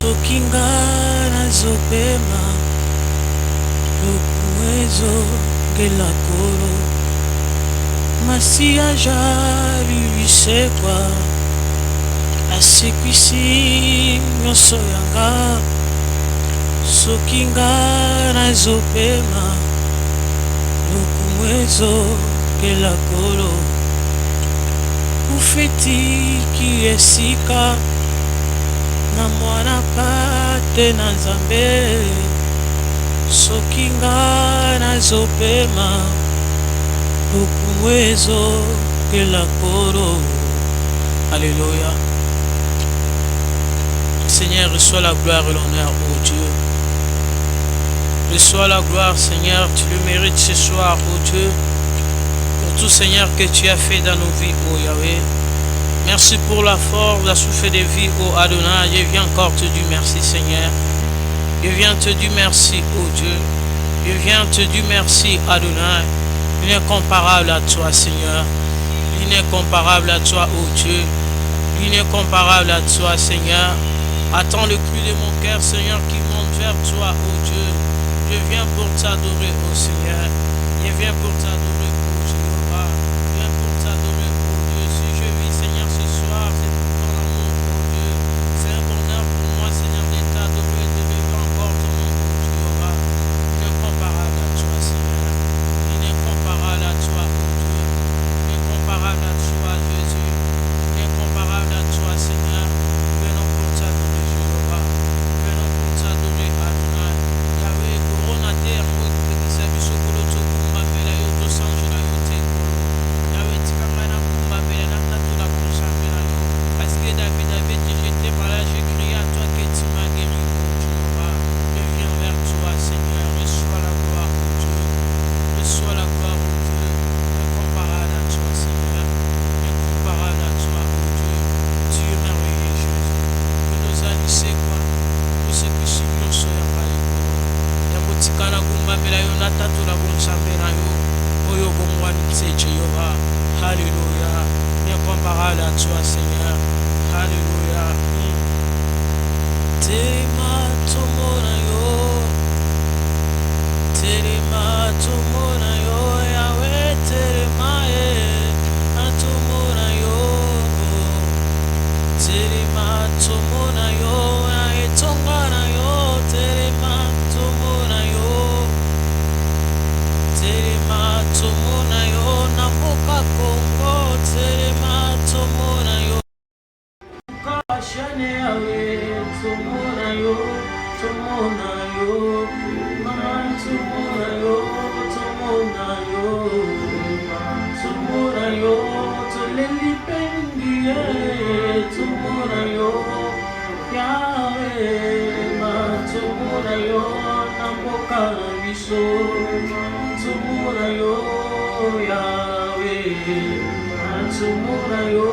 Sokinga nazopema lokumwezo gelakolo Masia jari lisekwa asekwisi nyonso yanga Sokinga nazopema lokumwezo gelakolo ufetiki esika na mwana pate na nzambe Sokinga nazopema lokumwezo gelakolo. Alléluia. Seigneur, reçois la gloire et l'honneur, ô Dieu. Reçois la gloire, Seigneur, tu le mérites ce soir, ô Dieu, pour tout, Seigneur, que tu as fait dans nos vies, ô Yahweh. Merci pour la force, la souffle de vie, ô Adonai. Je viens encore te dire merci, Seigneur. Je viens te dire merci, ô Dieu. Je viens te dire merci, Adonai. Il n'est comparable à toi, Seigneur. Il n'est comparable à toi, ô Dieu. Il n'est comparable à toi, Seigneur. Attends le cri de mon cœur, Seigneur, qui monte vers toi, ô Dieu. Je viens pour t'adorer, ô Seigneur. Je viens pour t'adorer, ô Jéhovah. Je viens pour t'adorer, ô Dieu. Si je vis, Seigneur, ce soir, c'est pour ton amour, ô Dieu. C'est un bonheur pour moi, Seigneur, de t'adorer, de vivre encore ton nom, ô Jéhovah. Il n'est comparable à toi, Seigneur. Il n'est comparable à toi, ô Dieu. Il n'est comparable à toi, Jésus. Il n'est comparable à toi, Seigneur. Venons pour t'adorer, Jéhovah. Venons pour t'adorer, Adonai. Yahweh, Corona terre, moi, qui s'est mis sur le dos, pour m'appeler, yo, to sange la yo, te kolo. Yahweh, tikamana, pour m'appeler, na tatu la pour chanter la yo. Parce que David avait dit, j'étais par là, j'ai crié à toi que tu m'as guéri, ô Jéhovah. Je viens vers toi, Seigneur. Reçois la gloire, ô Dieu. Reçois la gloire, ô Dieu. Incomparable à toi, Seigneur. Incomparable à toi, ô Dieu. Tu es merveilleux, Jésus. Que nous alissons, quoi. Nous ceux qui sont nous soyons pas les gros. Yamotikana kumba mela yo na tatu la bonsambe na yo. Oyo bomwani tse Jéhovah. Alléluia. Incomparable à toi, Seigneur. Alléluia. Tema tomona yo. Terema tomona yo, Yahweh, terema atomona yo. Terema tomona yo, aetongana yo, terema tomona yo. Terema tomona yo, na mboka Kongo, terema tomona yo. Kashane Yahweh, tomona yo, tomona yo. Tomona yo, tomona yo, toleli pengi, tomona yo, Yahweh, tomona yo, namboka na biso, tomona yo, Yahweh, tomona yo.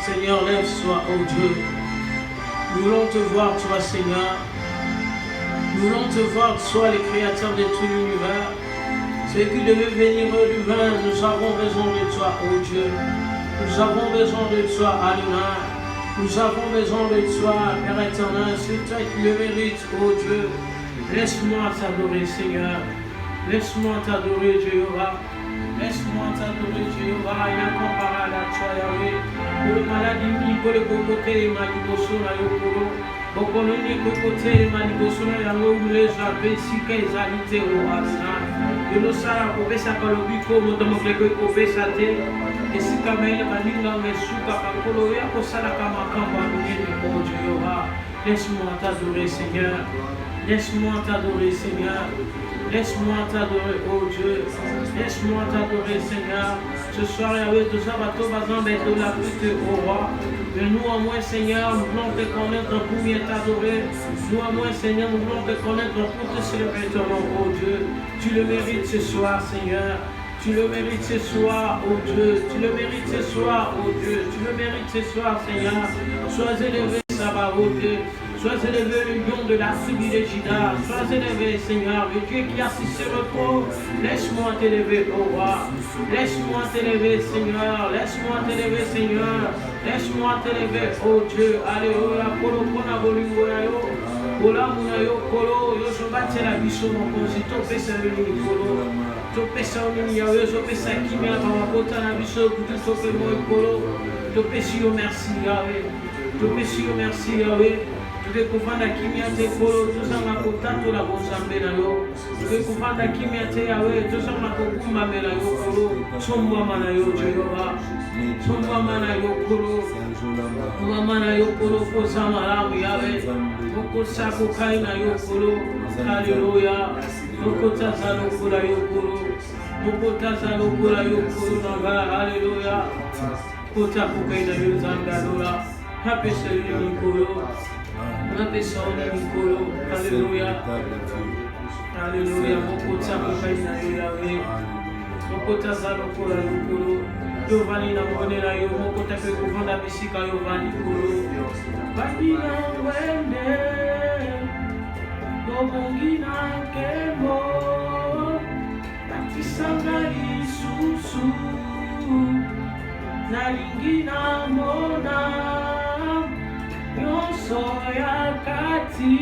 Seigneur, lève-toi, ô Dieu. Nous voulons te voir, toi, Seigneur. Nous voulons te voir, sois le créateur de tout l'univers. Celui qui devait venir du vin, nous avons besoin de toi, ô Dieu. Nous avons besoin de toi, Adonai. Nous avons besoin de toi, Père éternel. C'est toi qui le mérites, ô Dieu. Laisse-moi t'adorer, Seigneur. Laisse-moi t'adorer, Jéhovah. Laisse-moi t'adorer, Jéhovah. Il y a incomparable à toi, Yahweh. Pour le maladie, pour le cocoté, il m'a dit pour son ayokolo. Bokoloni kokote manibosona yango uleja besika ezalite o asa yolosala kopesa kalobiko moto mokleko kopesa te esika mele baninga mesuka bakolo ya kosala makambo ya minene o Jéhovah. Laisse-moi t'adorer, Seigneur. Laisse-moi t'adorer, Seigneur. Laisse-moi t'adorer, oh Dieu. Laisse-moi t'adorer, Seigneur. Ce soir, Yahweh, tout ça va tout bazan de la pute au roi. Mais nous, en moins, Seigneur, nous voulons te connaître pour mieux t'adorer. Nous, en moins, Seigneur, nous voulons te connaître pour te célébrer ton nom, oh Dieu. Tu le mérites ce soir, Seigneur. Tu le mérites ce soir, oh Dieu. Tu le mérites ce soir, oh Dieu. Tu le mérites ce soir, Seigneur. Sois élevé, Saba, oh Dieu. Sois élevé, le lion de la tribu de Juda. Sois élevé, Seigneur, le Dieu qui assiste sur le trône. Laisse-moi t'élever, oh roi. Laisse-moi t'élever, Seigneur. Laisse-moi t'élever, Seigneur. Laisse-moi t'élever, oh Dieu. Alléluia. Kolo kona bolingo na yo. Kola muna yo kolo. Yo sombate la biso mokonzi. Topesa yo nini kolo. Topesa yo nini yawe. Yo sopesa kimia bamakota na biso. Kutu tope mo kolo. Topesi yo merci yawe. Topesi yo merci yawe. Tuke kufanda kimia te kolo. Tuzanga kotato la bonsambe na yo. Tuke kufanda kimia te yawe. Tuzanga kokumba me na yo kolo. Sombwa mana yo Jehova. Sombwa mana yo kolo. Mana yo kolo kosa malamu yawe. Moko sako kaina yo kolo. Hallelujah. Moko tazalo kula yo kolo. Moko tazalo kula yo kolo nanga. Hallelujah. Kota kukaina yo zangadola. Happy Saturday kolo. Happy Saturday kolo. Hallelujah. Hallelujah. Moko sako kaina yo yawe. Moko tazalo kula yo kolo. Giovanni na monela yo moko tape kuvanda bisika yo vani kolo. Bandina wende, dobongina kemo, batisanga lisusu, nalingina mona, nyonso ya kati,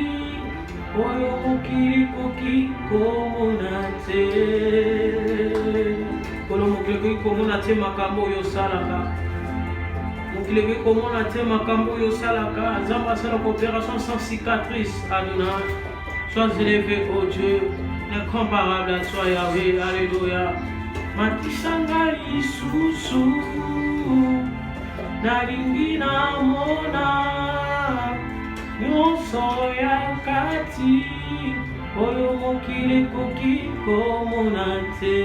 oyo mokili koki komona te. Kolo mokili komona te makambo yo salaka. Mokili komona te makambo yo salaka. Nzamba sala coopération sans cicatrice. Adonai, sois élevé, oh Dieu, incomparable à toi Yahweh. Alléluia. Matisanga lisusu, nalingi na mona, nyonso ya kati. Oyo mokili koki komona te.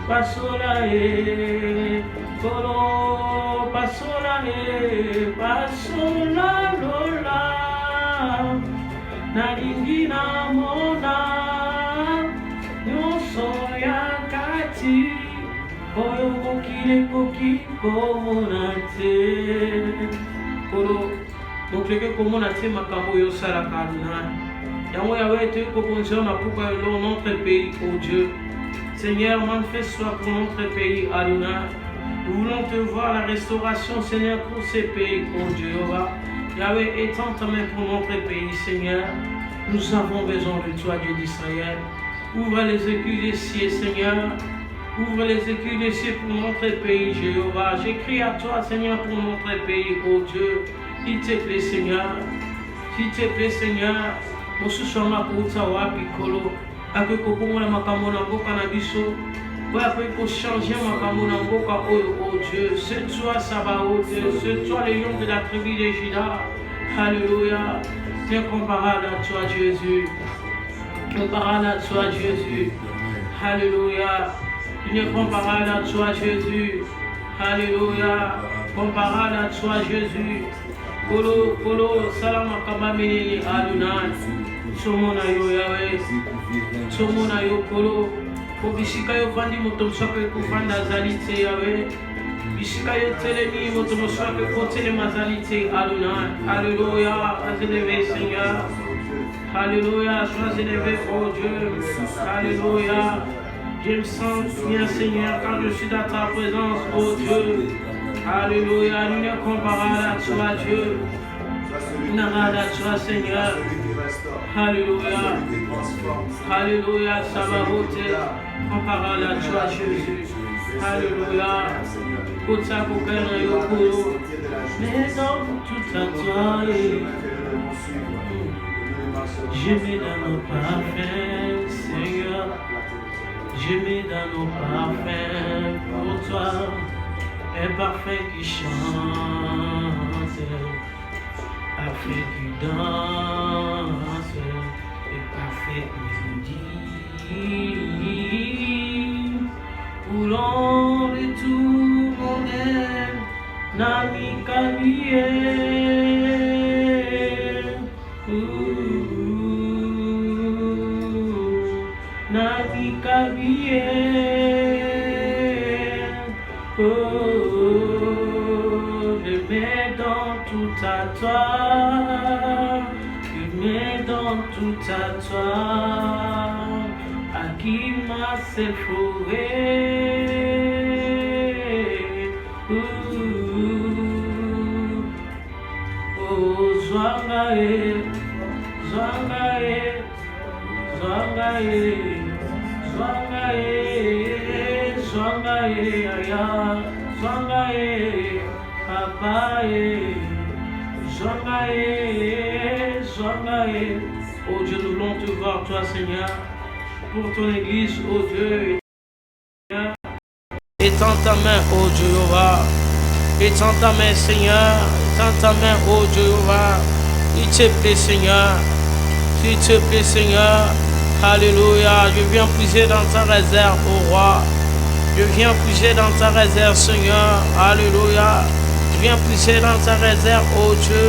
Pasola kolo, pasola pasola lola. Nalingi na mona, nyonso ya kati. Oyo mokili koki komona te. Kolo donc les gars comment on a fait makambo yo salaka Adonai. Yango yawe te proposition na pourquoi notre pays, oh Dieu. Seigneur, manifeste-toi pour notre pays Adonai. Nous voulons te voir la restauration Seigneur pour ces pays, oh Dieu. Yahweh, étends ta main pour notre pays Seigneur. Nous avons besoin de toi Dieu d'Israël. Ouvre les écus des cieux Seigneur. Ouvre les écus des cieux pour notre pays Jéhovah. J'écris à toi Seigneur pour notre pays, oh Dieu. S'il te plaît, Seigneur. S'il te plaît, Seigneur. Mosusoma kuta wapi kolo. Ako kokongo na makambo na mboka na biso. Ouais, après il faut changer makambo na mboka oh Dieu. C'est toi Sabaoth. C'est toi le lion de la tribu de Juda. Alléluia. Incomparable à toi Jésus. Incomparable à toi Jésus. Alléluia. Incomparable à toi Jésus. Alléluia. Comparable à toi Jésus. Kolo, kolo, salama kamamini Adonai. Somona yo Yahweh. Somona yo kolo. Ko bisika yo vandi moto mswape kufanda zalite Yahweh. Bisika yo telemi moto mswape kotele mazalite Adonai. Alléluia. Sois élevé Seigneur. Alléluia. Sois élevé oh Dieu. Alléluia. Je me sens bien Seigneur quand je suis dans ta présence oh Dieu. Alléluia, nous ne comparons à toi Dieu. Nous n'avons à toi Seigneur. Alléluia. Alléluia, Sabaoth. Comparons à toi Jésus. Alléluia. Kota kokana yokolo. Mais dans tout à toi. Je mets dans nos parfums, Seigneur. Je mets dans nos parfums pour toi. Un parfum qui chante, parfum qui danse, et parfait mélodie. Coulons de tout mon âme, Nami Kabie. Nami Kabie. Je mets dans tout à toi, je mets dans tout à toi, à qui m'a s'effleuré, Zwangae, Zwangae, Zwangae, Zwangae, Zwangae, Aya, Zwangae, Papae, Zwangae, Zwangae. Oh Dieu, nous voulons te voir, toi Seigneur, pour ton Église, oh Dieu. Étends ta main, oh Jéhovah. Étends ta main, Seigneur. Étends ta main, oh Jéhovah. Il te plaît, Seigneur. S'il te plaît, Seigneur. Alléluia. Je viens puiser dans ta réserve, oh roi. Je viens puiser dans ta réserve, Seigneur. Alléluia. Je viens puiser dans ta réserve, oh Dieu.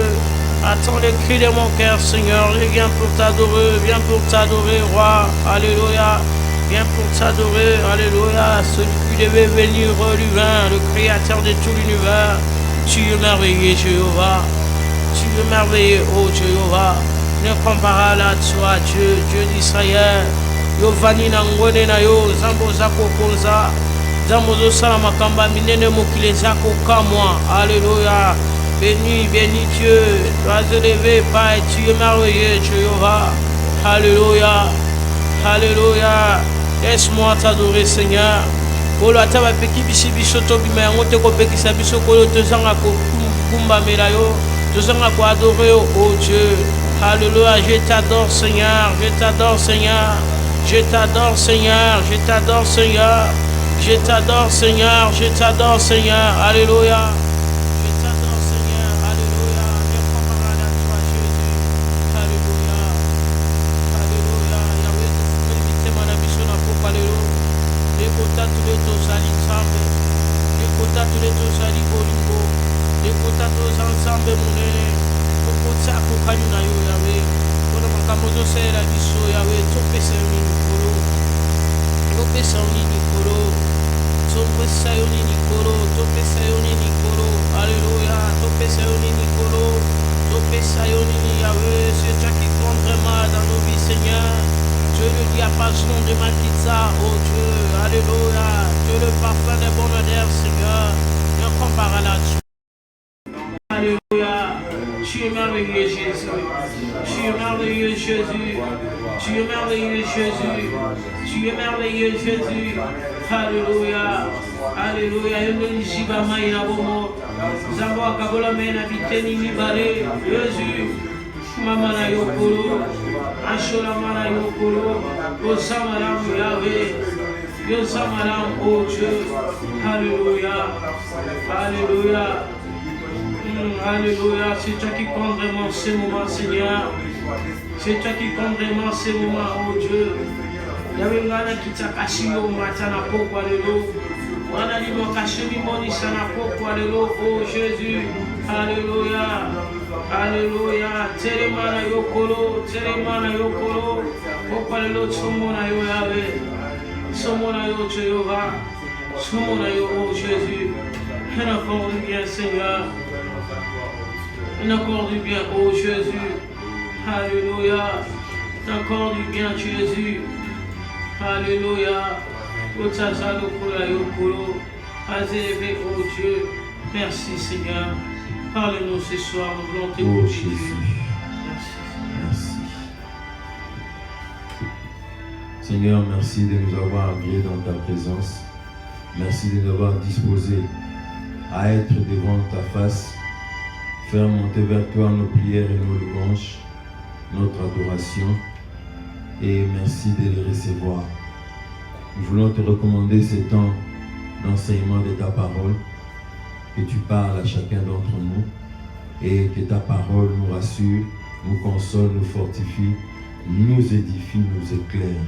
Attends le cri de mon cœur, Seigneur. Je viens pour t'adorer. Viens pour t'adorer, roi. Alléluia. Viens pour t'adorer, alléluia, celui qui devait venir du vin, le créateur de tout l'univers. Tu es merveilleux, Jéhovah. Tu es merveilleux, oh Jéhovah. Ne comparable à toi, Dieu, Dieu d'Israël. Yo vani na ngone na yo, zambo zako konza. Zambo zo salama kamba minene mokile zako kamwa. Alléluia. Béni, béni Dieu. Dois élever, Père, tu es merveilleux, Jéhovah. Alléluia. Alléluia. Laisse-moi t'adorer, Seigneur. Kolo ataba peki bisi biso to bima yango te ko pekisa biso kolo tozanga ko kumba melayo tozanga ko adorer oh Dieu. Alléluia, je t'adore Seigneur, je t'adore Seigneur. Je t'adore Seigneur, je t'adore Seigneur. Je t'adore Seigneur, je t'adore Seigneur. Alléluia. Je t'adore Seigneur. Alléluia. Je comparé à toi Jésus. Alléluia. Alléluia. Yahweh, tu peux mon ambition à pour parler. Les quotas tous les deux salis ensemble. Les quotas tous les deux salis bolingo. Les quotas tous ensemble mon nez. Pour quotas pour kanyuna yo Yahweh. Pour le makamozo c'est la biso Yahweh. Tout fait c'est un Nicolo. Tout fait c'est un Nicolo. Tout fait c'est un Nicolo. Tout fait c'est un Nicolo. Alléluia. Tout fait c'est un Nicolo. Tout fait c'est un Yahweh. C'est toi qui compte vraiment dans nos vies Seigneur. Dieu le diapason de ma pizza, oh Dieu, alléluia, Dieu le parfum des bonnes odeurs, Seigneur, ne compare à la Dieu. Alléluia, tu es merveilleux Jésus, tu es merveilleux Jésus, tu es merveilleux Jésus, tu es merveilleux Jésus, alléluia, alléluia, Emelisiba Maïna Bomo, Zamboa Kabola Mena Biteni Nibale, Jésus. Mamana Yokolo, Ashola Mana Yokolo, Osamaram Yahweh, Yosamaram, oh Dieu, alléluia, alléluia, alléluia, c'est toi qui compte vraiment ces moments, Seigneur, c'est toi qui compte vraiment ces moments, oh Dieu, Yahweh Ngana Kitakashio Matana Pokwa Lelo, Wana Limo Kashimi Monisana Pokwa Lelo, oh Jésus, alléluia. Alléluia, Telemana Yokolo, Opalelo, Somona Yo Yahweh, Somona Yo Jéhovah, Somona Yo oh Jésus, et encore du bien Seigneur, et encore du bien oh Jésus, Alléluia, encore du bien Jésus, Alléluia, Otazalo Kola Yokolo, Azévé oh Dieu, merci Seigneur. Parle-nous ce soir, nous voulons t'écouter. Oh Jésus. Merci. Seigneur, merci de nous avoir agréés dans ta présence. Merci de nous avoir disposés à être devant ta face, faire monter vers toi nos prières et nos louanges, notre adoration, et merci de les recevoir. Nous voulons te recommander ce temps d'enseignement de ta parole, que tu parles à chacun d'entre nous et que ta parole nous rassure, nous console, nous fortifie, nous édifie, nous éclaire.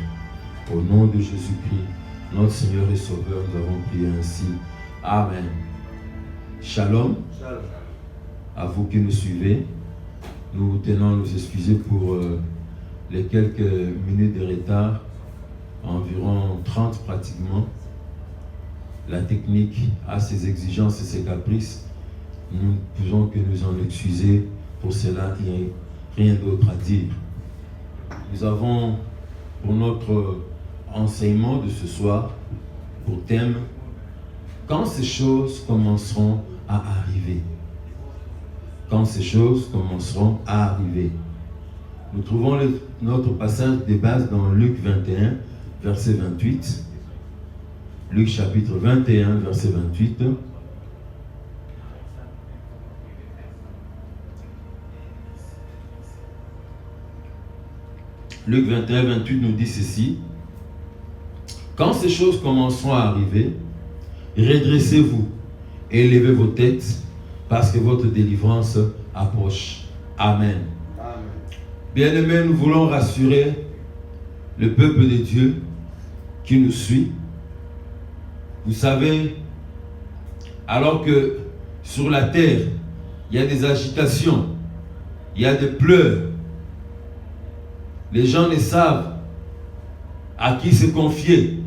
Au nom de Jésus-Christ, notre Seigneur et Sauveur, nous avons prié ainsi. Amen. Shalom. À vous qui nous suivez, nous tenons à nous excuser pour les quelques minutes de retard, environ 30 pratiquement. La technique a ses exigences et ses caprices. Nous ne pouvons que nous en excuser pour cela. Il n'y a rien d'autre à dire. Nous avons pour notre enseignement de ce soir pour thème « Quand ces choses commenceront à arriver ». quand ces choses commenceront à arriver. Nous trouvons notre passage de base dans Luc 21, verset 28. Luc chapitre 21, verset 28. Luc 21, 28 nous dit ceci. Quand ces choses commenceront à arriver, redressez-vous et levez vos têtes, parce que votre délivrance approche. Amen. Amen. Bien-aimés, nous voulons rassurer le peuple de Dieu qui nous suit. Vous savez, alors que sur la terre, il y a des agitations, il y a des pleurs, les gens ne savent à qui se confier.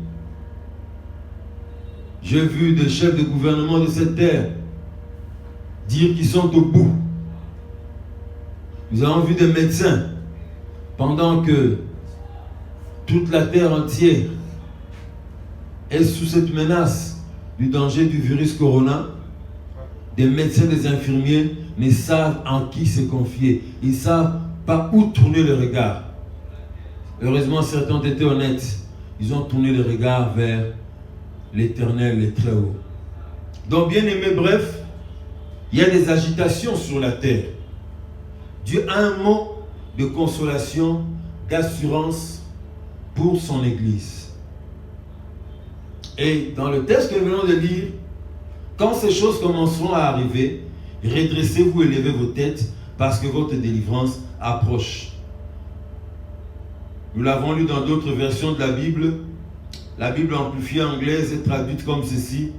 J'ai vu des chefs de gouvernement de cette terre dire qu'ils sont au bout. Nous avons vu des médecins pendant que toute la terre entière est sous cette menace du danger du virus corona. Des médecins, des infirmiers ne savent en qui se confier. Ils ne savent pas où tourner le regard. Heureusement, certains ont été honnêtes. Ils ont tourné le regard vers l'Éternel, le Très-Haut. Donc, bien aimé, bref, il y a des agitations sur la terre. Dieu a un mot de consolation, d'assurance pour son Église. Et dans le texte que nous venons de lire, quand ces choses commenceront à arriver, redressez-vous et levez vos têtes, parce que votre délivrance approche. Nous l'avons lu dans d'autres versions de la Bible. La Bible amplifiée anglaise est traduite comme ceci.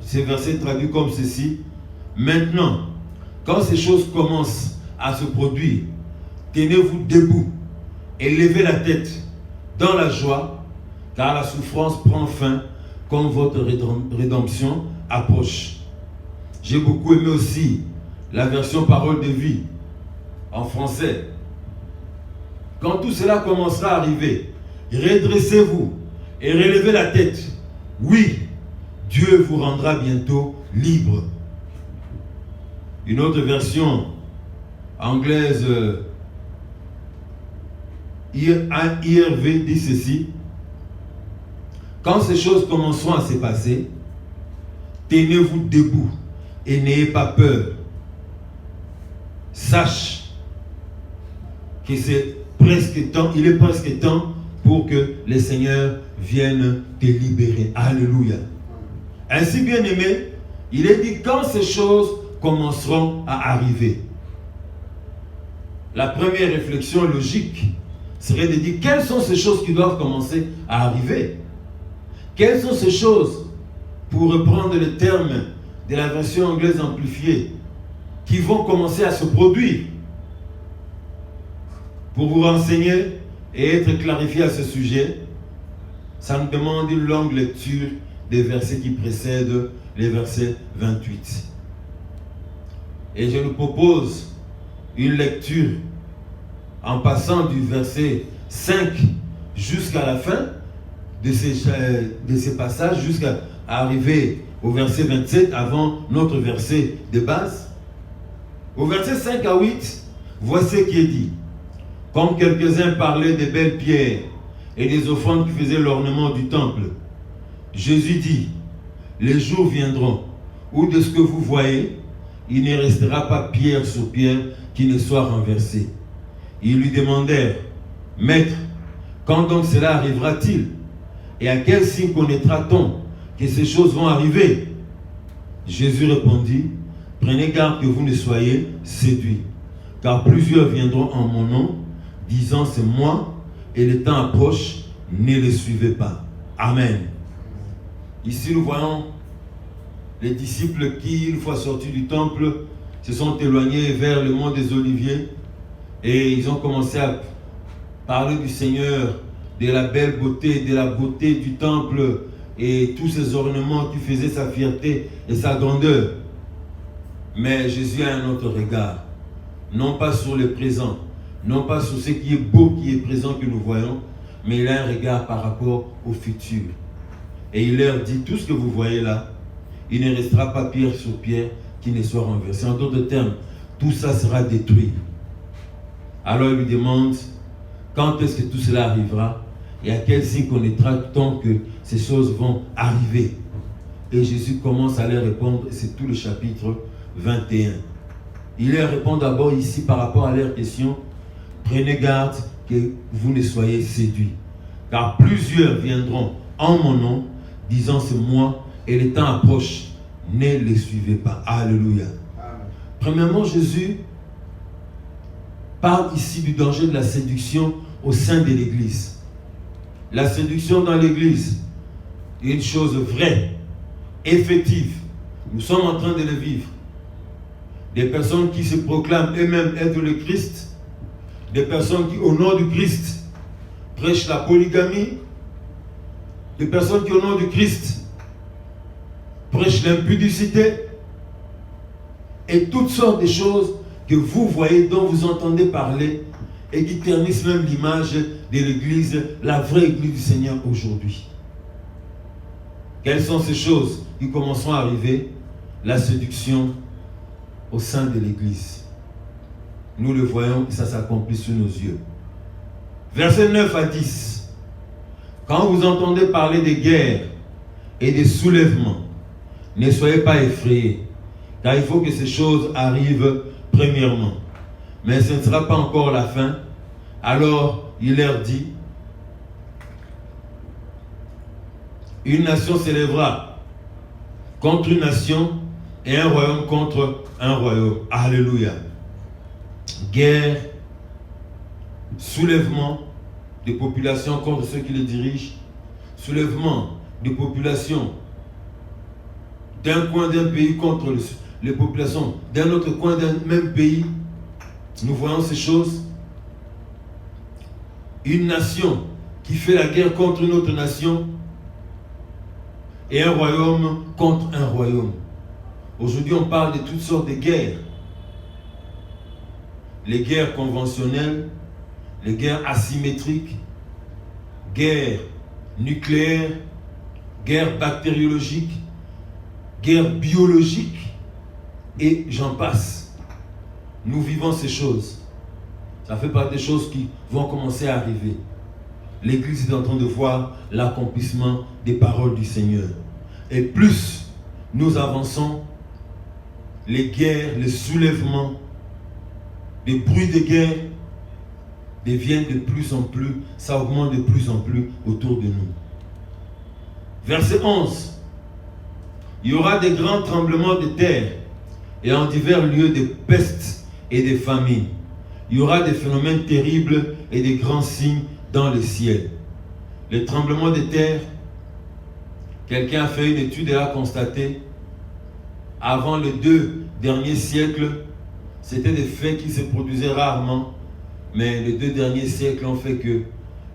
Ces versets traduits comme ceci. Maintenant, quand ces choses commencent à se produire, tenez-vous debout et levez la tête dans la joie, car la souffrance prend fin comme votre rédemption approche. J'ai beaucoup aimé aussi la version Parole de vie en français. Quand tout cela commencera à arriver, redressez-vous et relevez la tête. Oui, Dieu vous rendra bientôt libre. Une autre version anglaise, IRV, dit ceci. Quand ces choses commenceront à se passer, tenez-vous debout et n'ayez pas peur. Sache que c'est presque temps, il est presque temps pour que le Seigneur vienne te libérer. Alléluia. Ainsi, bien aimé, il est dit quand ces choses commenceront à arriver. La première réflexion logique serait de dire quelles sont ces choses qui doivent commencer à arriver. Quelles sont ces choses, pour reprendre le terme de la version anglaise amplifiée, qui vont commencer à se produire. Pour vous renseigner et être clarifié à ce sujet, ça nous demande une longue lecture des versets qui précèdent les versets 28. Et je nous propose une lecture en passant du verset 5 jusqu'à la fin de ces passages, jusqu'à arriver au verset 27 avant notre verset de base. Au verset 5 à 8, voici ce qui est dit. Comme quelques-uns parlaient des belles pierres et des offrandes qui faisaient l'ornement du temple, Jésus dit, les jours viendront où de ce que vous voyez, il ne restera pas pierre sur pierre qui ne soit renversée. Ils lui demandèrent, Maître, quand donc cela arrivera-t-il? Et à quel signe connaîtra-t-on que ces choses vont arriver? Jésus répondit, prenez garde que vous ne soyez séduits, car plusieurs viendront en mon nom, disant c'est moi, et le temps approche, ne les suivez pas. Amen. Ici nous voyons les disciples qui, une fois sortis du temple, se sont éloignés vers le mont des Oliviers et ils ont commencé à parler du Seigneur, de la belle beauté, de la beauté du temple et tous ces ornements qui faisaient sa fierté et sa grandeur. Mais Jésus a un autre regard, non pas sur le présent, non pas sur ce qui est beau, qui est présent que nous voyons, mais il a un regard par rapport au futur. Et il leur dit, tout ce que vous voyez là, il ne restera pas pierre sur pierre qui ne soit renversé. En d'autres termes, tout ça sera détruit. Alors il lui demande, quand est-ce que tout cela arrivera et à quel signe connaîtra-t-on que ces choses vont arriver? Et Jésus commence à leur répondre, c'est tout le chapitre 21. Il leur répond d'abord ici par rapport à leur question, prenez garde que vous ne soyez séduits, car plusieurs viendront en mon nom, disant c'est moi, et le temps approche, ne les suivez pas. Alléluia. Amen. Premièrement, Jésus parle ici du danger de la séduction au sein de l'Église. La séduction dans l'Église est une chose vraie, effective. Nous sommes en train de le vivre. Des personnes qui se proclament eux-mêmes être le Christ, des personnes qui, au nom du Christ, prêchent la polygamie, des personnes qui, au nom du Christ, prêchent l'impudicité, et toutes sortes de choses que vous voyez, dont vous entendez parler, et qui ternissent même l'image de l'Église, la vraie Église du Seigneur aujourd'hui. Quelles sont ces choses qui commenceront à arriver? La séduction au sein de l'Église. Nous le voyons et ça s'accomplit sous nos yeux. Versets 9 à 10. Quand vous entendez parler des guerres et des soulèvements, ne soyez pas effrayés, car il faut que ces choses arrivent premièrement. Mais ce ne sera pas encore la fin. Alors il leur dit, une nation s'élèvera contre une nation et un royaume contre un royaume. Alléluia. Guerre, soulèvement des populations contre ceux qui les dirigent, soulèvement des populations d'un coin d'un pays contre les populations d'un autre coin d'un même pays. Nous voyons ces choses. Une nation qui fait la guerre contre une autre nation et un royaume contre un royaume. Aujourd'hui, on parle de toutes sortes de guerres. Les guerres conventionnelles, les guerres asymétriques, guerres nucléaires, guerres bactériologiques, guerres biologiques, et j'en passe. Nous vivons ces choses. Ça fait partie des choses qui vont commencer à arriver. L'Église est en train de voir l'accomplissement des paroles du Seigneur. Et plus nous avançons, les guerres, les soulèvements, les bruits de guerre deviennent de plus en plus, ça augmente de plus en plus autour de nous. Verset 11. Il y aura des grands tremblements de terre et en divers lieux des pestes et des famines. Il y aura des phénomènes terribles et des grands signes dans le ciel. Les tremblements de terre, quelqu'un a fait une étude et a constaté, avant les 2 derniers siècles, c'était des faits qui se produisaient rarement, mais les 2 derniers siècles ont fait que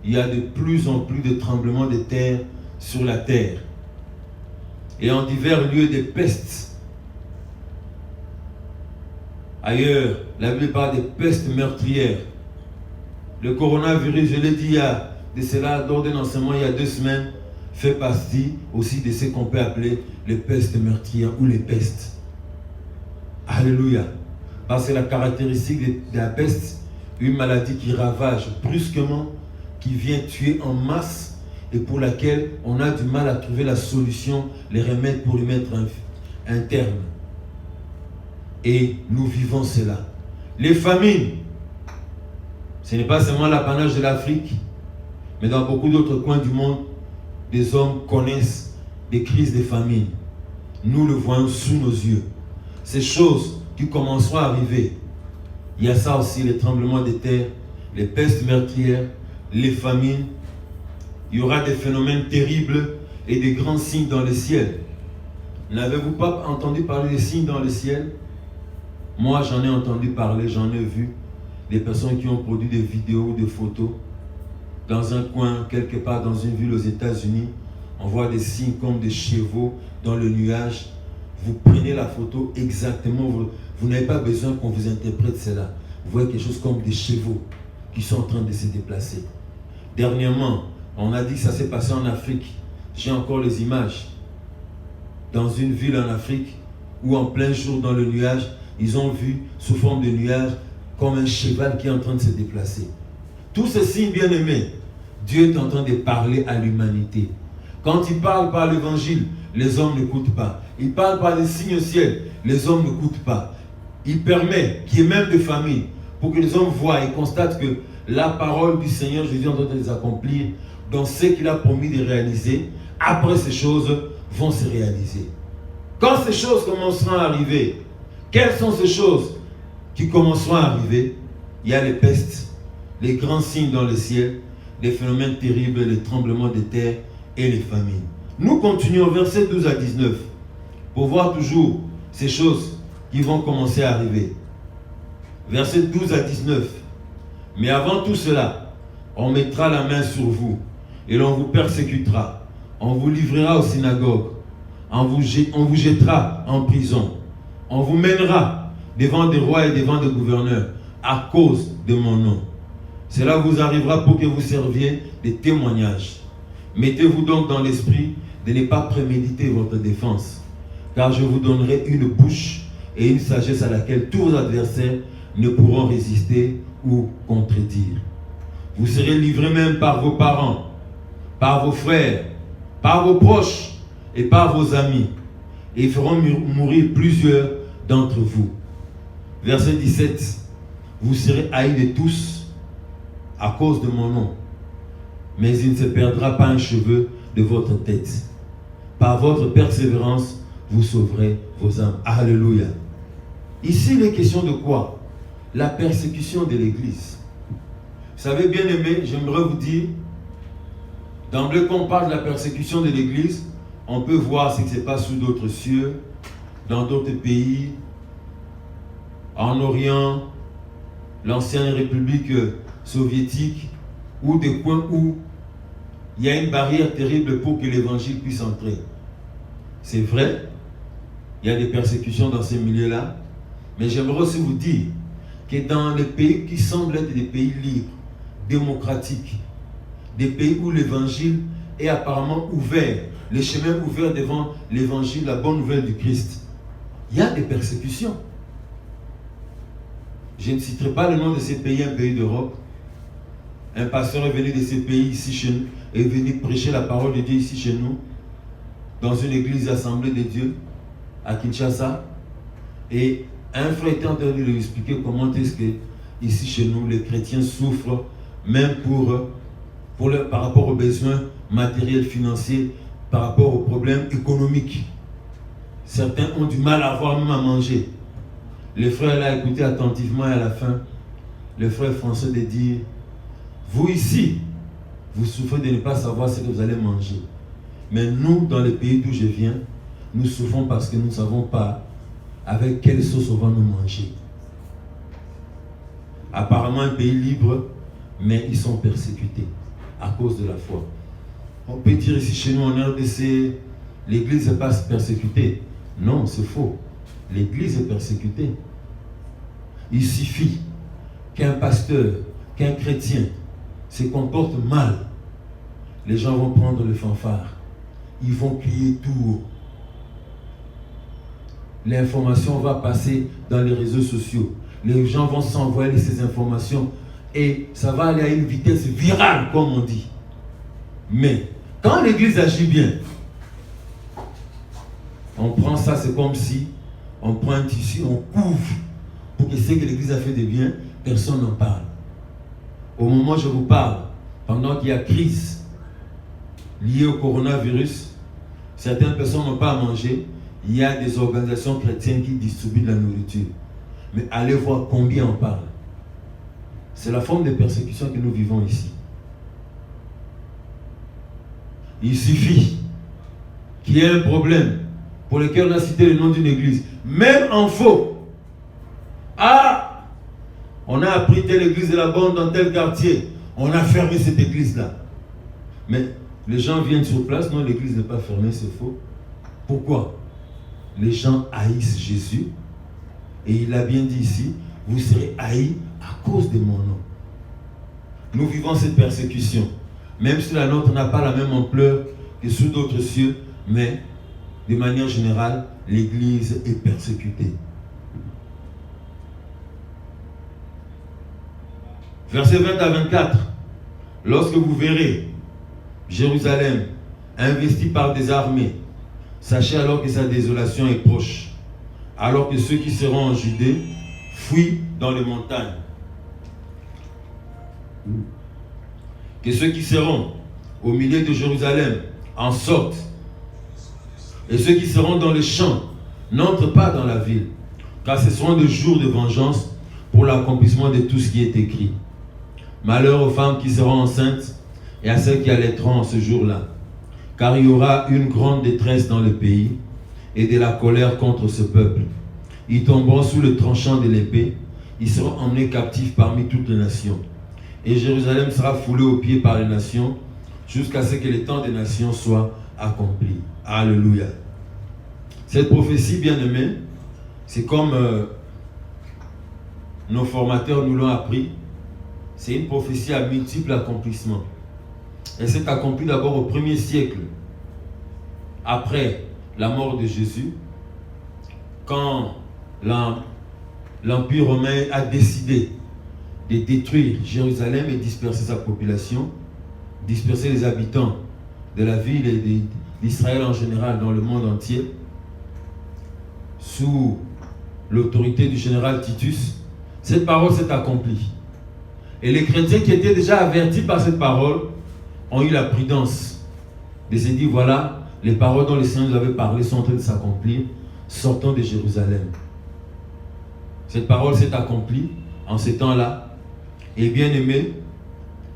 il y a de plus en plus de tremblements de terre sur la terre. Et en divers lieux des pestes. Ailleurs, la Bible parle des pestes meurtrières. Le coronavirus, je l'ai dit il y a de cela, lors d'un enseignement il y a 2 semaines, fait partie aussi de ce qu'on peut appeler les pestes meurtrières ou les pestes. Alléluia. Parce que la caractéristique de la peste, une maladie qui ravage brusquement, qui vient tuer en masse et pour laquelle on a du mal à trouver la solution, les remèdes pour y mettre un terme. Et nous vivons cela. Les famines, ce n'est pas seulement l'apanage de l'Afrique, mais dans beaucoup d'autres coins du monde, des hommes connaissent des crises de famine. Nous le voyons sous nos yeux. Ces choses qui commenceront à arriver. Il y a ça aussi, les tremblements de terre, les pestes meurtrières, les famines. Il y aura des phénomènes terribles et des grands signes dans le ciel. N'avez-vous pas entendu parler des signes dans le ciel? Moi, j'en ai entendu parler, j'en ai vu. Des personnes qui ont produit des vidéos, des photos. Dans un coin, quelque part dans une ville aux États-Unis, on voit des signes comme des chevaux dans le nuage. Vous prenez la photo exactement, vous n'avez pas besoin qu'on vous interprète cela. Vous voyez quelque chose comme des chevaux qui sont en train de se déplacer. Dernièrement, on a dit que ça s'est passé en Afrique. J'ai encore les images. Dans une ville en Afrique, où en plein jour dans le nuage, ils ont vu sous forme de nuage comme un cheval qui est en train de se déplacer. Tous ces signes, bien-aimés, Dieu est en train de parler à l'humanité. Quand il parle par l'évangile, les hommes n'écoutent pas. Il parle par les signes au ciel, les hommes n'écoutent pas. Il permet qu'il y ait même des familles pour que les hommes voient et constatent que la parole du Seigneur Jésus est en train de les accomplir dans ce qu'il a promis de réaliser. Après, ces choses vont se réaliser. Quand ces choses commenceront à arriver, quelles sont ces choses qui commenceront à arriver? Il y a les pestes, les grands signes dans le ciel, les phénomènes terribles, les tremblements de terre et les famines. Nous continuons versets 12 à 19 pour voir toujours ces choses qui vont commencer à arriver. Versets 12 à 19. Mais avant tout cela, on mettra la main sur vous et l'on vous persécutera. On vous livrera aux synagogues. On vous jettera en prison. On vous mènera devant des rois et devant des gouverneurs à cause de mon nom. Cela vous arrivera pour que vous serviez de témoignages. Mettez-vous donc dans l'esprit de ne pas préméditer votre défense, car je vous donnerai une bouche et une sagesse à laquelle tous vos adversaires ne pourront résister ou contredire. Vous serez livrés même par vos parents, par vos frères, par vos proches et par vos amis, et ils feront mourir plusieurs d'entre vous. Verset 17. Vous serez haïs de tous à cause de mon nom, mais il ne se perdra pas un cheveu de votre tête. Par votre persévérance, vous sauverez vos âmes. Alléluia. Ici, il est question de quoi? La persécution de l'Église. Vous savez, bien aimé, j'aimerais vous dire, d'emblée, quand on parle de la persécution de l'Église, on peut voir ce qui se passe sous d'autres cieux, dans d'autres pays, en Orient, l'ancienne République soviétique, ou des coins où il y a une barrière terrible pour que l'évangile puisse entrer. C'est vrai, il y a des persécutions dans ces milieux-là, mais j'aimerais aussi vous dire que dans les pays qui semblent être des pays libres, démocratiques, des pays où l'évangile est apparemment ouvert, les chemins ouverts devant l'évangile, la bonne nouvelle du Christ, il y a des persécutions. Je ne citerai pas le nom de ces pays, un pays d'Europe. Un pasteur est venu de ces pays ici chez nous, est venu prêcher la parole de Dieu ici chez nous, dans une église assemblée de Dieu, à Kinshasa. Et un frère était en train de lui expliquer comment est-ce que, ici chez nous, les chrétiens souffrent, même par rapport aux besoins matériels, financiers, par rapport aux problèmes économiques. Certains ont du mal à avoir même à manger. Le frère l'a écouté attentivement et à la fin, le frère François de dire, vous ici, vous souffrez de ne pas savoir ce que vous allez manger. Mais nous, dans le pays d'où je viens, nous souffrons parce que nous ne savons pas avec quelle sauce on va nous manger. Apparemment un pays libre, mais ils sont persécutés à cause de la foi. On peut dire ici chez nous en RDC, l'église n'est pas persécutée. Non, c'est faux. L'église est persécutée. Il suffit qu'un pasteur, qu'un chrétien se comporte mal. Les gens vont prendre le fanfare. Ils vont crier tout haut. L'information va passer dans les réseaux sociaux. Les gens vont s'envoyer ces informations et ça va aller à une vitesse virale, comme on dit. Mais quand l'église agit bien, on prend ça, c'est comme si on prend un tissu, on couvre pour que ce que l'église a fait de bien, personne n'en parle. Au moment où je vous parle, pendant qu'il y a crise liée au coronavirus, certaines personnes n'ont pas à manger, il y a des organisations chrétiennes qui distribuent de la nourriture. Mais allez voir combien on parle. C'est la forme de persécution que nous vivons ici. Il suffit qu'il y ait un problème pour lequel on a cité le nom d'une église, même en faux. Ah, on a appris telle église de la bonne dans tel quartier, on a fermé cette église-là. Mais les gens viennent sur place, non, l'église n'est pas fermée, c'est faux. Pourquoi? Les gens haïssent Jésus, et il a bien dit ici, vous serez haïs à cause de mon nom. Nous vivons cette persécution, même si la nôtre n'a pas la même ampleur que sous d'autres cieux, mais de manière générale, l'église est persécutée. Versets 20 à 24. Lorsque vous verrez Jérusalem investie par des armées, sachez alors que sa désolation est proche, alors que ceux qui seront en Judée fuient dans les montagnes. Que ceux qui seront au milieu de Jérusalem en sortent, et ceux qui seront dans les champs n'entrent pas dans la ville, car ce seront des jours de vengeance pour l'accomplissement de tout ce qui est écrit. Malheur aux femmes qui seront enceintes et à celles qui allaiteront en ce jour-là, car il y aura une grande détresse dans le pays et de la colère contre ce peuple. Ils tomberont sous le tranchant de l'épée, ils seront emmenés captifs parmi toutes les nations. Et Jérusalem sera foulée aux pieds par les nations, jusqu'à ce que le temps des nations soit accompli. Alléluia. Cette prophétie, bien-aimée, c'est comme nos formateurs nous l'ont appris, c'est une prophétie à multiples accomplissements. Elle s'est accomplie d'abord au 1er siècle, après la mort de Jésus, quand l'Empire romain a décidé de détruire Jérusalem et disperser sa population, disperser les habitants de la ville et d'Israël en général dans le monde entier, sous l'autorité du général Titus. Cette parole s'est accomplie. Et les chrétiens qui étaient déjà avertis par cette parole ont eu la prudence de se dire, voilà, les paroles dont le Seigneur nous avait parlé sont en train de s'accomplir, sortons de Jérusalem. Cette parole s'est accomplie en ces temps-là, et bien aimé,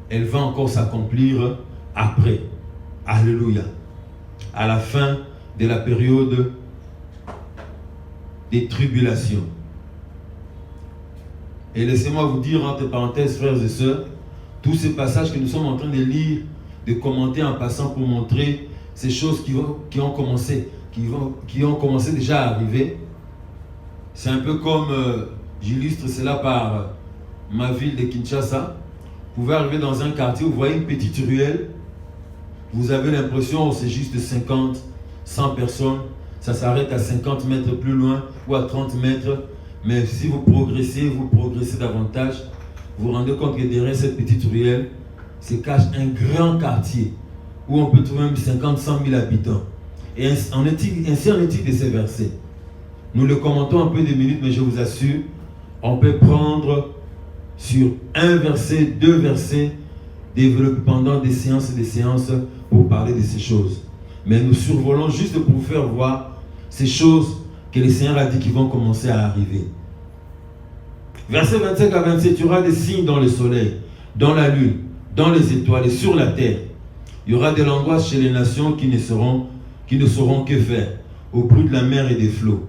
elle va encore s'accomplir après. Alléluia. À la fin de la période des tribulations. Et laissez-moi vous dire, entre parenthèses, frères et sœurs, tous ces passages que nous sommes en train de lire, de commenter en passant pour montrer ces choses qui ont commencé déjà à arriver. C'est un peu comme, j'illustre cela par ma ville de Kinshasa. Vous pouvez arriver dans un quartier, vous voyez une petite ruelle, vous avez l'impression que c'est juste 50, 100 personnes, ça s'arrête à 50 mètres plus loin ou à 30 mètres. Mais si vous progressez davantage, vous vous rendez compte que derrière cette petite ruelle se cache un grand quartier où on peut trouver même 50, 100 000 habitants. Et ainsi en est-il de ces versets. Nous le commentons un peu des minutes, mais je vous assure, on peut prendre sur un verset, 2 versets, développer pendant des séances et des séances pour parler de ces choses. Mais nous survolons juste pour vous faire voir ces choses que le Seigneur a dit qui vont commencer à arriver. Verset 25 à 27, il y aura des signes dans le soleil, dans la lune, dans les étoiles et sur la terre. Il y aura de l'angoisse chez les nations qui ne sauront que faire, au bruit de la mer et des flots.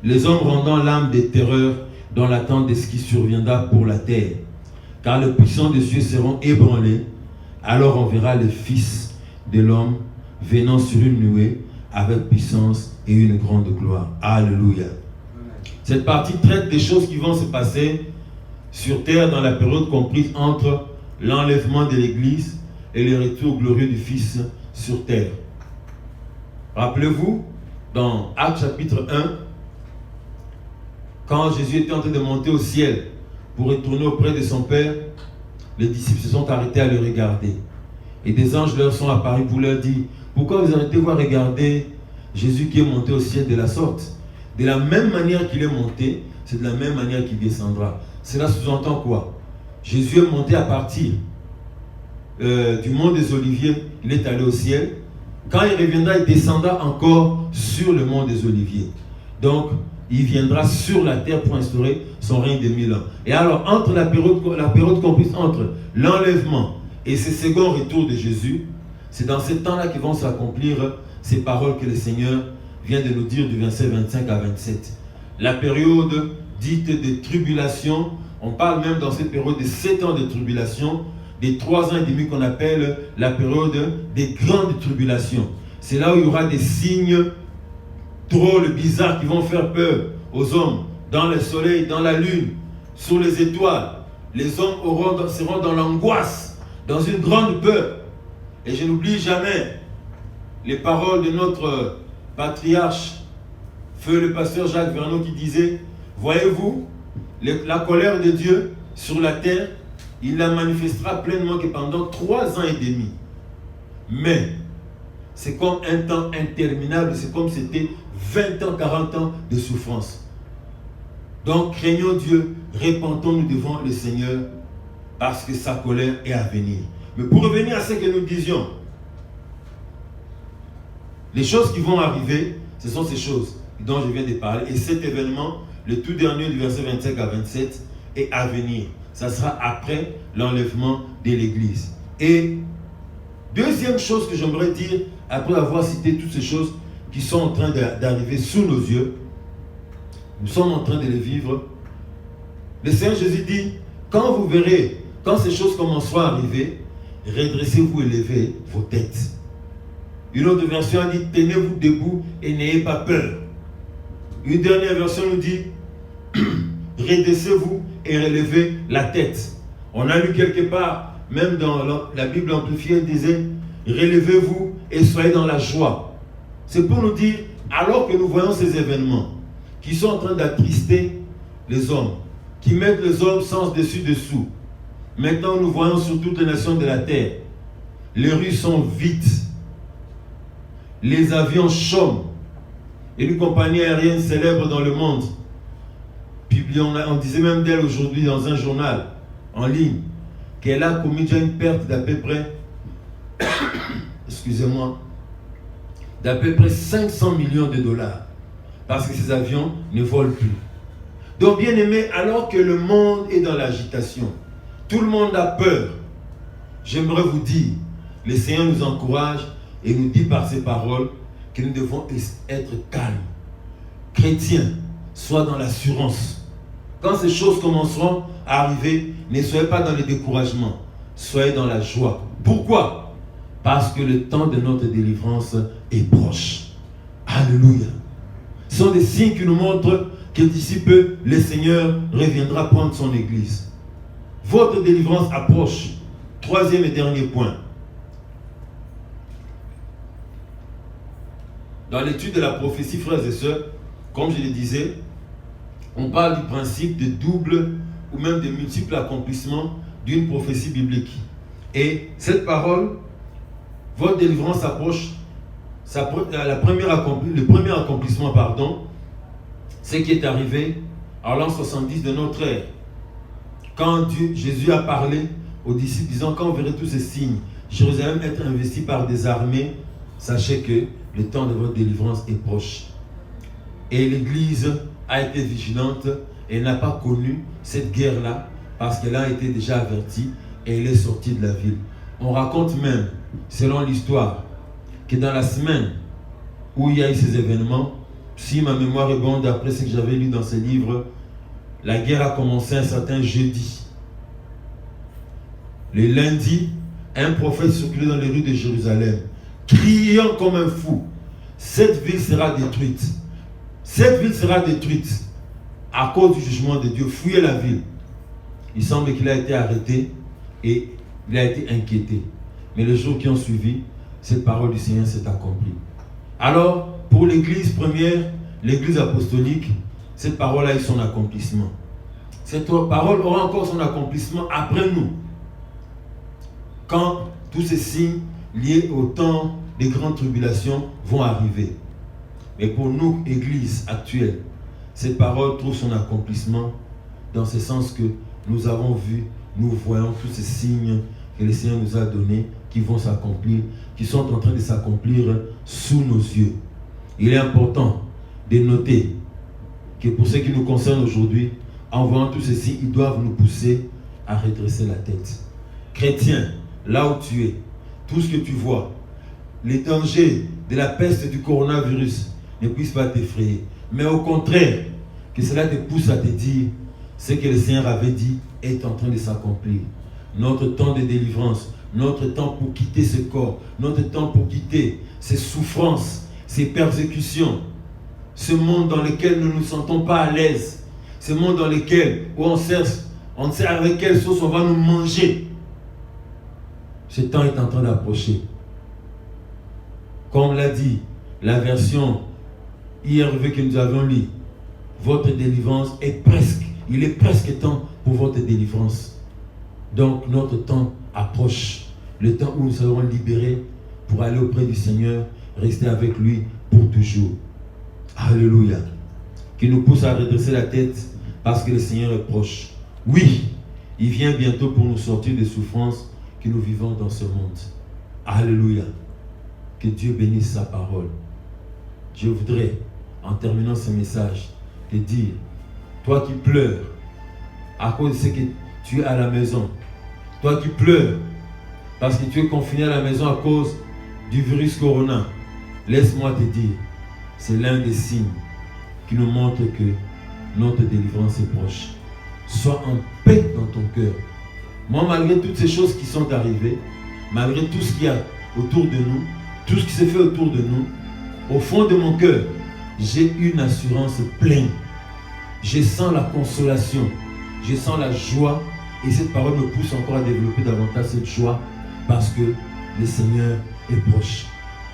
Les hommes rendant l'âme des terreurs dans l'attente de ce qui surviendra pour la terre. Car les puissants des cieux seront ébranlés, alors on verra le Fils de l'homme venant sur une nuée avec puissance et une grande gloire. Alléluia. Cette partie traite des choses qui vont se passer sur terre dans la période comprise entre l'enlèvement de l'Église et le retour glorieux du Fils sur terre. Rappelez-vous, dans Actes chapitre 1, quand Jésus était en train de monter au ciel pour retourner auprès de son Père, les disciples se sont arrêtés à le regarder. Et des anges leur sont apparus pour leur dire, pourquoi vous arrêtez-vous à regarder Jésus qui est monté au ciel de la sorte? De la même manière qu'il est monté, c'est de la même manière qu'il descendra. Cela sous-entend quoi? Jésus est monté à partir du mont des Oliviers, il est allé au ciel. Quand il reviendra, il descendra encore sur le mont des Oliviers. Donc, il viendra sur la terre pour instaurer son règne de 1000 ans. Et alors, entre la période comprise entre l'enlèvement et ce second retour de Jésus, c'est dans ce temps-là qu'ils vont s'accomplir ces paroles que le Seigneur vient de nous dire du verset 25 à 27. La période dite de tribulation, on parle même dans cette période de 7 ans de tribulation, des 3 ans et demi qu'on appelle la période des grandes tribulations. C'est là où il y aura des signes drôles, bizarres qui vont faire peur aux hommes, dans le soleil, dans la lune, sur les étoiles. Les hommes seront dans l'angoisse, dans une grande peur. Et je n'oublie jamais les paroles de notre patriarche, feu le pasteur Jacques Vernon, qui disait, voyez-vous, la colère de Dieu sur la terre il la manifestera pleinement que pendant 3 ans et demi. Mais c'est comme un temps interminable, c'est comme si c'était 20 ans, 40 ans de souffrance. Donc craignons Dieu, répentons-nous devant le Seigneur, parce que sa colère est à venir. Mais pour revenir à ce que nous disions, les choses qui vont arriver, ce sont ces choses dont je viens de parler. Et cet événement, le tout dernier du verset 25 à 27, est à venir. Ça sera après l'enlèvement de l'Église. Et deuxième chose que j'aimerais dire, après avoir cité toutes ces choses qui sont en train d'arriver sous nos yeux, nous sommes en train de les vivre. Le Seigneur Jésus dit, quand vous verrez, quand ces choses commenceront à arriver, redressez-vous et levez vos têtes. Une autre version a dit, tenez-vous debout et n'ayez pas peur. Une dernière version nous dit, redressez-vous et relevez la tête. On a lu quelque part, même dans la Bible amplifiée, elle disait, relevez-vous et soyez dans la joie. C'est pour nous dire, alors que nous voyons ces événements qui sont en train d'attrister les hommes, qui mettent les hommes sens dessus-dessous. Maintenant, nous voyons sur toutes les nations de la terre, les rues sont vides, les avions chôment, et une compagnie aérienne célèbre dans le monde, on disait même d'elle aujourd'hui dans un journal en ligne, qu'elle a commis déjà une perte d'à peu près, excusez-moi, d'à peu près 500 millions de dollars, parce que ces avions ne volent plus. Donc bien aimé, alors que le monde est dans l'agitation, tout le monde a peur, j'aimerais vous dire, le Seigneur nous encourage et nous dit par ses paroles que nous devons être calmes. Chrétiens, sois dans l'assurance. Quand ces choses commenceront à arriver, ne soyez pas dans le découragement, soyez dans la joie. Pourquoi? Parce que le temps de notre délivrance est proche. Alléluia. Ce sont des signes qui nous montrent que d'ici peu, le Seigneur reviendra prendre son Église. Votre délivrance approche. Troisième et dernier point. Dans l'étude de la prophétie, frères et sœurs, comme je le disais, on parle du principe de double ou même de multiples accomplissements d'une prophétie biblique. Et cette parole, votre délivrance approche, le premier accomplissement, c'est qui est arrivé en l'an 70 de notre ère. Quand Jésus a parlé aux disciples disant, quand vous verrez tous ces signes, Jérusalem être investie par des armées, sachez que le temps de votre délivrance est proche. Et l'Église a été vigilante et n'a pas connu cette guerre-là parce qu'elle a été déjà avertie et elle est sortie de la ville. On raconte même, selon l'histoire, que dans la semaine où il y a eu ces événements, si ma mémoire est bonne, d'après ce que j'avais lu dans ces livres, la guerre a commencé un certain jeudi. Le lundi, un prophète circulait dans les rues de Jérusalem, criant comme un fou, cette ville sera détruite. Cette ville sera détruite à cause du jugement de Dieu. Fouillez la ville. Il semble qu'il a été arrêté et il a été inquiété. Mais les jours qui ont suivi, cette parole du Seigneur s'est accomplie. Alors, pour l'Église première, l'Église apostolique, cette parole a eu son accomplissement. Cette parole aura encore son accomplissement après nous. Quand tous ces signes liés au temps des grandes tribulations vont arriver. Mais pour nous, Église actuelle, cette parole trouve son accomplissement dans ce sens que nous avons vu, nous voyons tous ces signes que le Seigneur nous a donnés qui vont s'accomplir, qui sont en train de s'accomplir sous nos yeux. Il est important de noter que pour ce qui nous concerne aujourd'hui, en voyant tous ces signes, ils doivent nous pousser à redresser la tête. Chrétien, là où tu es, tout ce que tu vois, les dangers de la peste du coronavirus ne puissent pas t'effrayer. Mais au contraire, que cela te pousse à te dire ce que le Seigneur avait dit est en train de s'accomplir. Notre temps de délivrance, notre temps pour quitter ce corps, notre temps pour quitter ces souffrances, ces persécutions, ce monde dans lequel nous ne nous sentons pas à l'aise, ce monde dans lequel où on sait avec quelle sauce on va nous manger. Ce temps est en train d'approcher. Comme l'a dit la version IRV que nous avons lue, votre délivrance est presque, il est presque temps pour votre délivrance. Donc notre temps approche. Le temps où nous serons libérés pour aller auprès du Seigneur, rester avec lui pour toujours. Alléluia. Qui nous pousse à redresser la tête parce que le Seigneur est proche. Oui, il vient bientôt pour nous sortir des souffrances que nous vivons dans ce monde. Alléluia. Que Dieu bénisse sa parole. Je voudrais, en terminant ce message, te dire, toi qui pleures à cause de ce que tu es à la maison, toi qui pleures parce que tu es confiné à la maison à cause du virus corona, laisse-moi te dire, c'est l'un des signes qui nous montre que notre délivrance est proche. Sois en paix dans ton cœur. Moi, malgré toutes ces choses qui sont arrivées, malgré tout ce qu'il y a autour de nous, tout ce qui s'est fait autour de nous, au fond de mon cœur, j'ai une assurance pleine. Je sens la consolation, je sens la joie, et cette parole me pousse encore à développer davantage cette joie parce que le Seigneur est proche.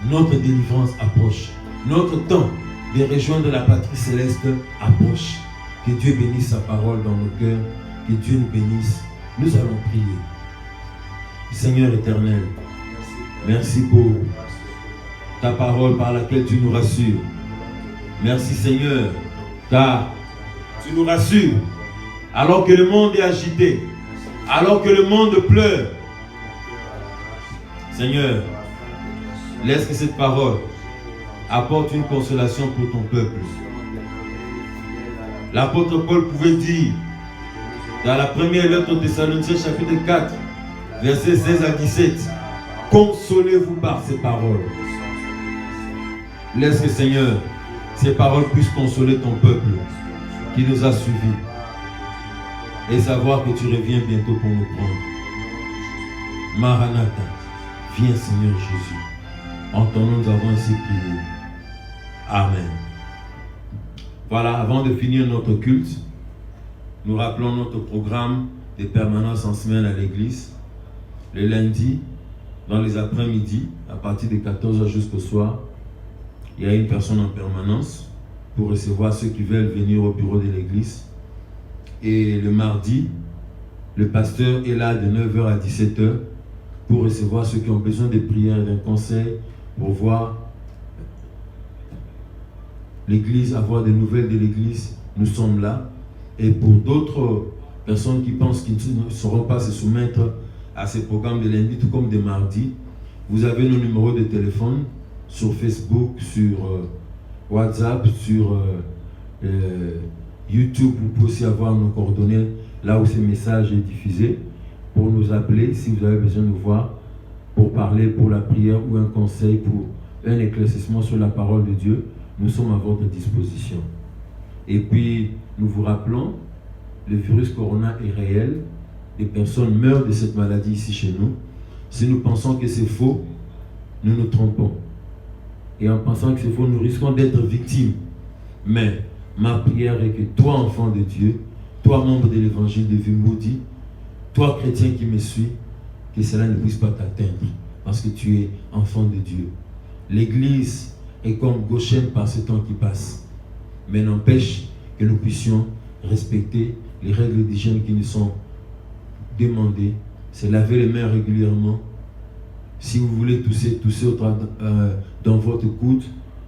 Notre délivrance approche. Notre temps de rejoindre la patrie céleste approche. Que Dieu bénisse sa parole dans nos cœurs, que Dieu nous bénisse. Nous allons prier. Seigneur éternel, merci pour ta parole par laquelle tu nous rassures. Merci Seigneur, car tu nous rassures alors que le monde est agité, alors que le monde pleure. Seigneur, laisse que cette parole apporte une consolation pour ton peuple. L'apôtre Paul pouvait dire dans la première lettre aux Thessaloniciens chapitre 4 versets 16 à 17, consolez-vous par ces paroles. Laisse que Seigneur, ces paroles puissent consoler ton peuple qui nous a suivis et savoir que tu reviens bientôt pour nous prendre. Maranatha, viens Seigneur Jésus. En ton nom nous avons ainsi prié. Amen. Voilà, avant de finir notre culte, nous rappelons notre programme de permanence en semaine à l'église. Le lundi, dans les après-midi, à partir de 14h jusqu'au soir, il y a une personne en permanence pour recevoir ceux qui veulent venir au bureau de l'église. Et le mardi, le pasteur est là de 9h à 17h pour recevoir ceux qui ont besoin de prières, d'un conseil, pour voir l'église, avoir des nouvelles de l'église. Nous sommes là. Et pour d'autres personnes qui pensent qu'ils ne sauront pas se soumettre à ces programmes de lundi, tout comme de mardi, vous avez nos numéros de téléphone sur Facebook, sur WhatsApp, sur YouTube. Vous pouvez aussi avoir nos coordonnées là où ce message est diffusé pour nous appeler si vous avez besoin de nous voir pour parler pour la prière ou un conseil pour un éclaircissement sur la parole de Dieu. Nous sommes à votre disposition. Et puis, nous vous rappelons, le virus corona est réel. Des personnes meurent de cette maladie ici chez nous. Si nous pensons que c'est faux, nous nous trompons. Et en pensant que c'est faux, nous risquons d'être victimes. Mais ma prière est que toi, enfant de Dieu, toi, membre de l'évangile de vie maudit, toi, chrétien qui me suis, que cela ne puisse pas t'atteindre. Parce que tu es enfant de Dieu. L'Église est comme Goshen par ce temps qui passe. Mais n'empêche que nous puissions respecter les règles d'hygiène qui nous sont demandées. C'est laver les mains régulièrement. Si vous voulez tousser dans votre coude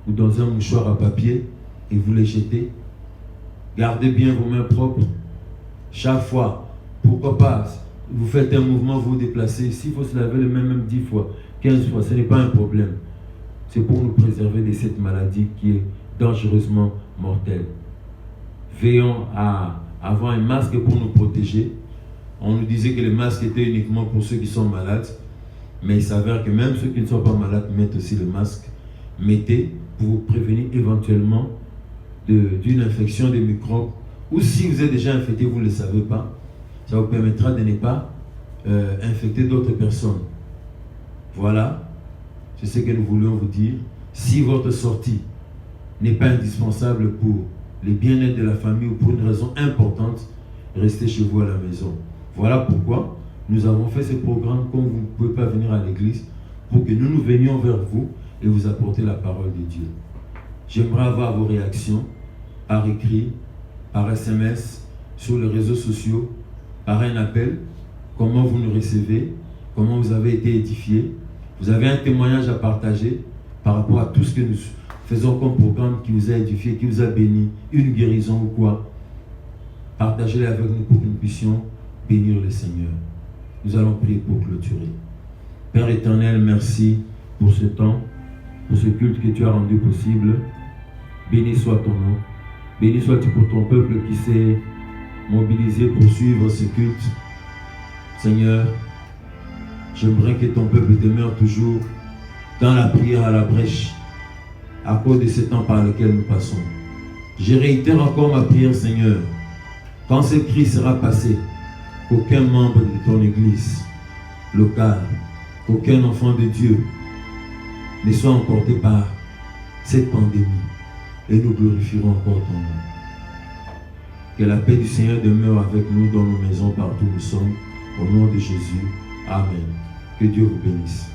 ou dans un mouchoir à papier et vous les jetez. Gardez bien vos mains propres. Chaque fois, pourquoi pas, vous faites un mouvement, vous vous déplacez. S'il faut se laver les mains même 10 fois, 15 fois, ce n'est pas un problème. C'est pour nous préserver de cette maladie qui est dangereusement mortelle. Veillons à avoir un masque pour nous protéger. On nous disait que le masque était uniquement pour ceux qui sont malades. Mais il s'avère que même ceux qui ne sont pas malades mettent aussi le masque. Mettez pour vous prévenir éventuellement d'une infection des microbes. Ou si vous êtes déjà infecté, vous ne le savez pas. Ça vous permettra de ne pas infecter d'autres personnes. Voilà. C'est ce que nous voulions vous dire. Si votre sortie n'est pas indispensable pour le bien-être de la famille ou pour une raison importante, restez chez vous à la maison. Voilà pourquoi nous avons fait ce programme comme vous ne pouvez pas venir à l'église pour que nous venions vers vous et vous apporter la parole de Dieu. J'aimerais avoir vos réactions par écrit, par SMS, sur les réseaux sociaux, par un appel, comment vous nous recevez, comment vous avez été édifiés. Vous avez un témoignage à partager par rapport à tout ce que nous faisons comme programme qui vous a édifié, qui vous a béni, une guérison ou quoi. Partagez-les avec nous pour que nous puissions bénir le Seigneur. Nous allons prier pour clôturer. Père éternel, merci pour ce temps, pour ce culte que tu as rendu possible. Béni soit ton nom. Béni sois-tu pour ton peuple qui s'est mobilisé pour suivre ce culte. Seigneur, j'aimerais que ton peuple demeure toujours dans la prière à la brèche à cause de ce temps par lequel nous passons. Je réitère encore ma prière, Seigneur. Quand ce cri sera passé, qu'aucun membre de ton église locale, qu'aucun enfant de Dieu ne soit emporté par cette pandémie. Et nous glorifierons encore ton nom. Que la paix du Seigneur demeure avec nous dans nos maisons partout où nous sommes. Au nom de Jésus. Amen. Que Dieu vous bénisse.